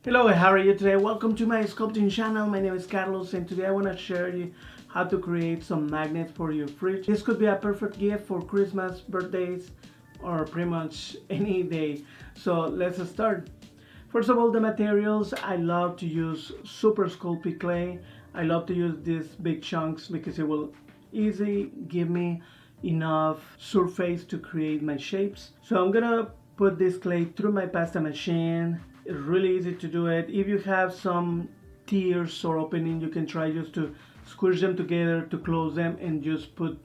Hello, how are you today? Welcome to my sculpting channel. My name is Carlos and today I want to share you how to create some magnets for your fridge. This could be a perfect gift for Christmas, birthdays, or pretty much any day. So let's start. First of all, the materials. I love to use super sculpty clay. I love to use these big chunks because it will easily give me enough surface to create my shapes. So I'm gonna put this clay through my pasta machine. It's really easy to do it. If you have some tears or opening, you can try just to squish them together to close them and just put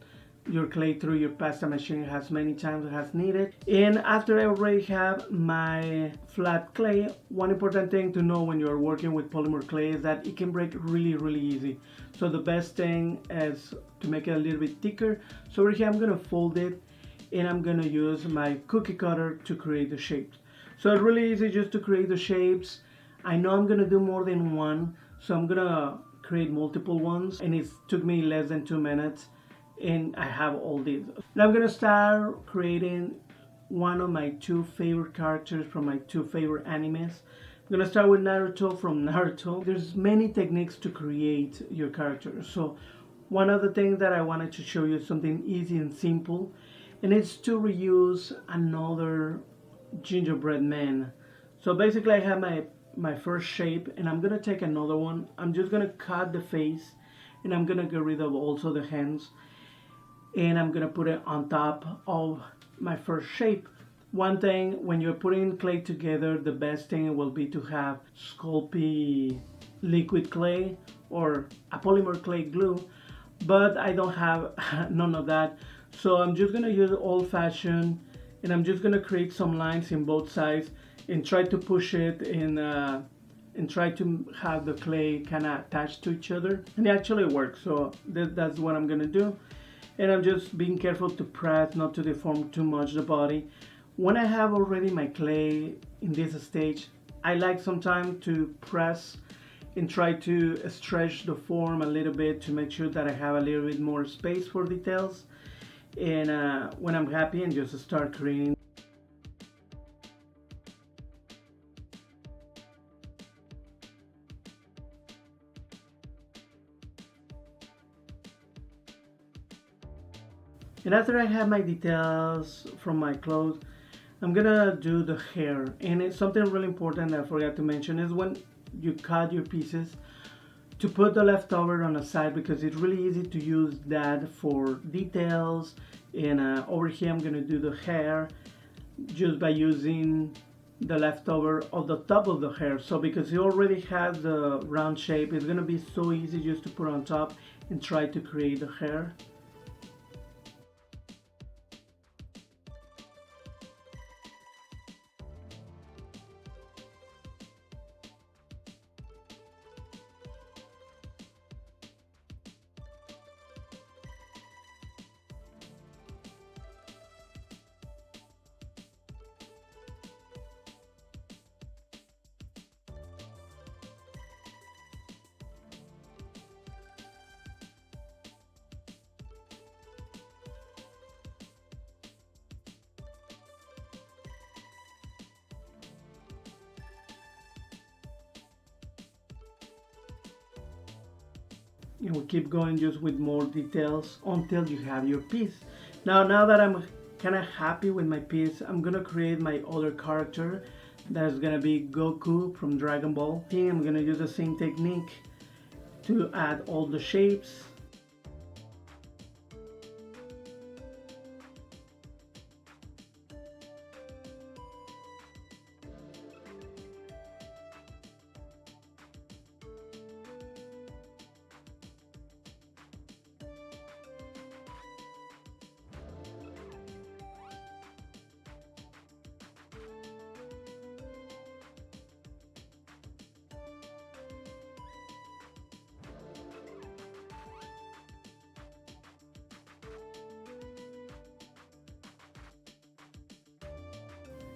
your clay through your pasta machine as many times as needed. And after I already have my flat clay, one important thing to know when you're working with polymer clay is that it can break really easy. So the best thing is to make it a little bit thicker. So over here I'm gonna fold it and I'm gonna use my cookie cutter to create the shapes. So it's really easy just to create the shapes. I know I'm gonna do more than one, so I'm gonna create multiple ones, and it took me less than 2 minutes, and I have all these. Now I'm gonna start creating one of my two favorite characters from my two favorite animes. I'm gonna start with Naruto from Naruto. There's many techniques to create your character. So one of the things that I wanted to show you is something easy and simple, and it's to reuse another gingerbread man. So basically I have my first shape and I'm gonna take another one. I'm just gonna cut the face and I'm gonna get rid of also the hands, and I'm gonna put it on top of my first shape. One thing, when you're putting clay together, the best thing will be to have Sculpey liquid clay or a polymer clay glue, but I don't have none of that. So I'm just gonna use old-fashioned, and I'm just gonna create some lines in both sides and try to push it in and try to have the clay kind of attached to each other, and it actually works. So that's what I'm gonna do, and I'm just being careful to press not to deform too much the body. When I have already my clay in this stage, I like sometimes to press and try to stretch the form a little bit to make sure that I have a little bit more space for details. And when I'm happy, and just start creating. And after I have my details from my clothes, I'm gonna do the hair. And it's something really important that I forgot to mention is when you cut your pieces, to put the leftover on the side, because it's really easy to use that for details. And over here I'm gonna do the hair just by using the leftover of the top of the hair. So because it already has the round shape, it's gonna be so easy just to put on top and try to create the hair. And we keep going just with more details until you have your piece. Now that I'm kind of happy with my piece, I'm gonna create my other character. That's gonna be Goku from Dragon Ball. I'm gonna use the same technique to add all the shapes.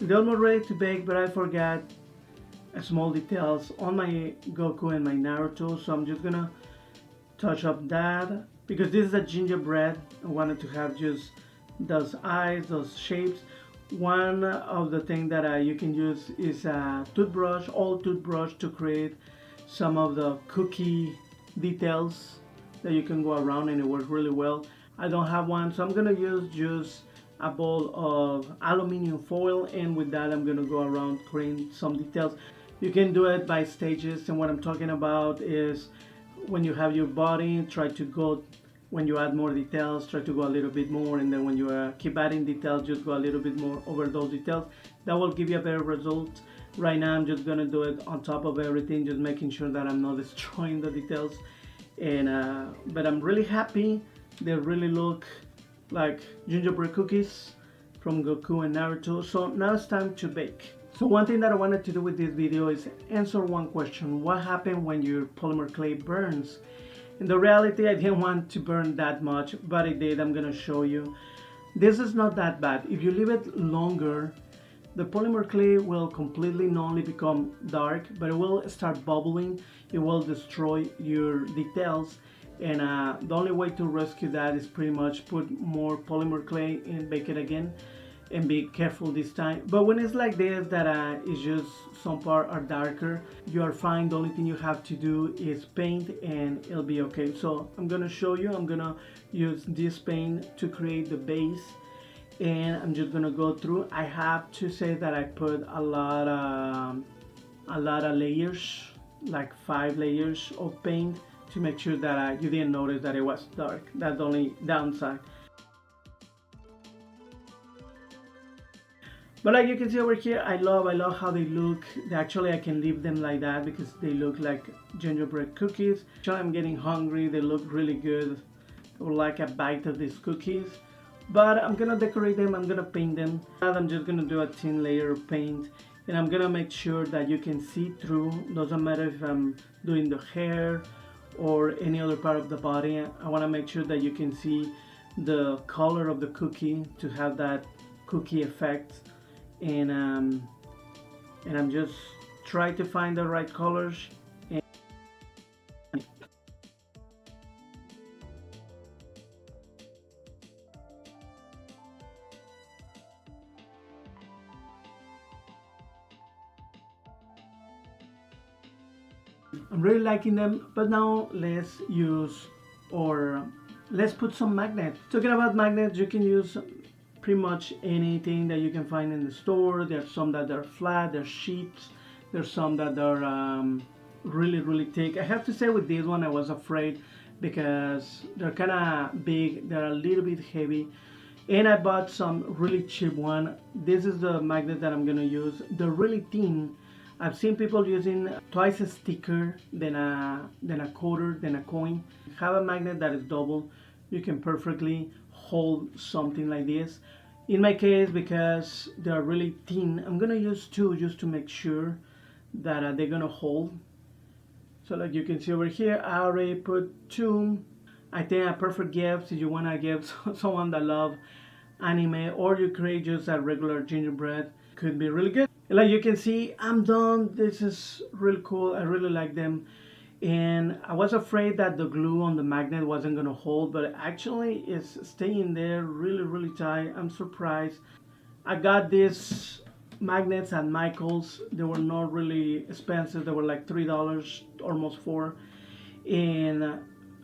They're almost ready to bake, but I forgot small details on my Goku and my Naruto, so I'm just gonna touch up that because this is a gingerbread. I wanted to have just those eyes, those shapes. One of the things that you can use is a toothbrush, old toothbrush, to create some of the cookie details that you can go around, and it works really well. I don't have one, so I'm gonna use just a bowl of aluminum foil, and with that I'm gonna go around creating some details. You can do it by stages, and what I'm talking about is when you have your body, try to go, when you add more details, try to go a little bit more, and then when you keep adding details, just go a little bit more over those details. That will give you a better result. Right now I'm just gonna do it on top of everything, just making sure that I'm not destroying the details. And but I'm really happy. They really look like gingerbread cookies from Goku and Naruto. So now it's time to bake. So one thing that I wanted to do with this video is answer one question: what happens when your polymer clay burns? In the reality, I didn't want to burn that much, but it did. I'm gonna show you. This is not that bad. If you leave it longer, the polymer clay will completely not only become dark, but it will start bubbling. It will destroy your details. And the only way to rescue that is pretty much put more polymer clay and bake it again. And be careful this time. But when it's like this, that it's just some part are darker, you are fine. The only thing you have to do is paint and it'll be okay. So I'm gonna show you. I'm gonna use this paint to create the base, and I'm just gonna go through. I have to say that I put a lot of layers, like 5 layers of paint, to make sure that you didn't notice that it was dark. That's the only downside. But like you can see over here, I love how they look. Actually, I can leave them like that because they look like gingerbread cookies. Actually, I'm getting hungry. They look really good. I would like a bite of these cookies. But I'm gonna decorate them. I'm gonna paint them. I'm just gonna do a thin layer of paint, and I'm gonna make sure that you can see through. Doesn't matter if I'm doing the hair or any other part of the body. I wanna make sure that you can see the color of the cookie to have that cookie effect. And I'm just trying to find the right colors. And I'm really liking them. But now let's put some magnets. Talking about magnets, you can use pretty much anything that you can find in the store. There's some that are flat, there's sheets, there's some that are really thick. I have to say with this one I was afraid because they're kind of big, they're a little bit heavy, and I bought some really cheap one. This is the magnet that I'm gonna use. They're really thin. I've seen people using twice as thicker than a quarter, than a coin. Have a magnet that is double, you can perfectly hold something like this. In my case, because they're really thin, I'm gonna use 2 just to make sure that they're gonna hold. So like you can see over here, I already put 2. I think a perfect gift if you wanna give someone that love anime, or you create just a regular gingerbread, could be really good. And like you can see, I'm done. This is really cool. I really like them. And I was afraid that the glue on the magnet wasn't gonna hold, but actually it's staying there really tight. I'm surprised. I got these magnets at Michael's. They were not really expensive. They were like $3, almost $4. And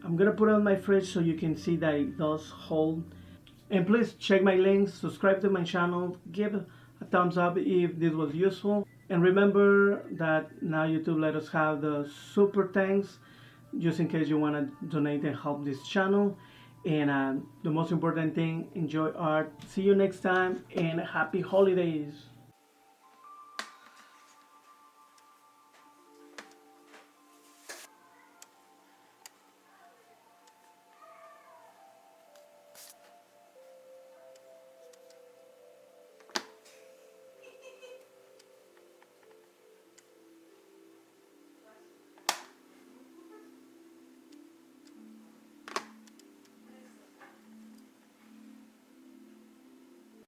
I'm gonna put it on my fridge so you can see that it does hold. And please check my links, subscribe to my channel, give a thumbs up if this was useful. And remember that now YouTube let us have the super thanks, just in case you want to donate and help this channel. And the most important thing, enjoy art. See you next time, and happy holidays.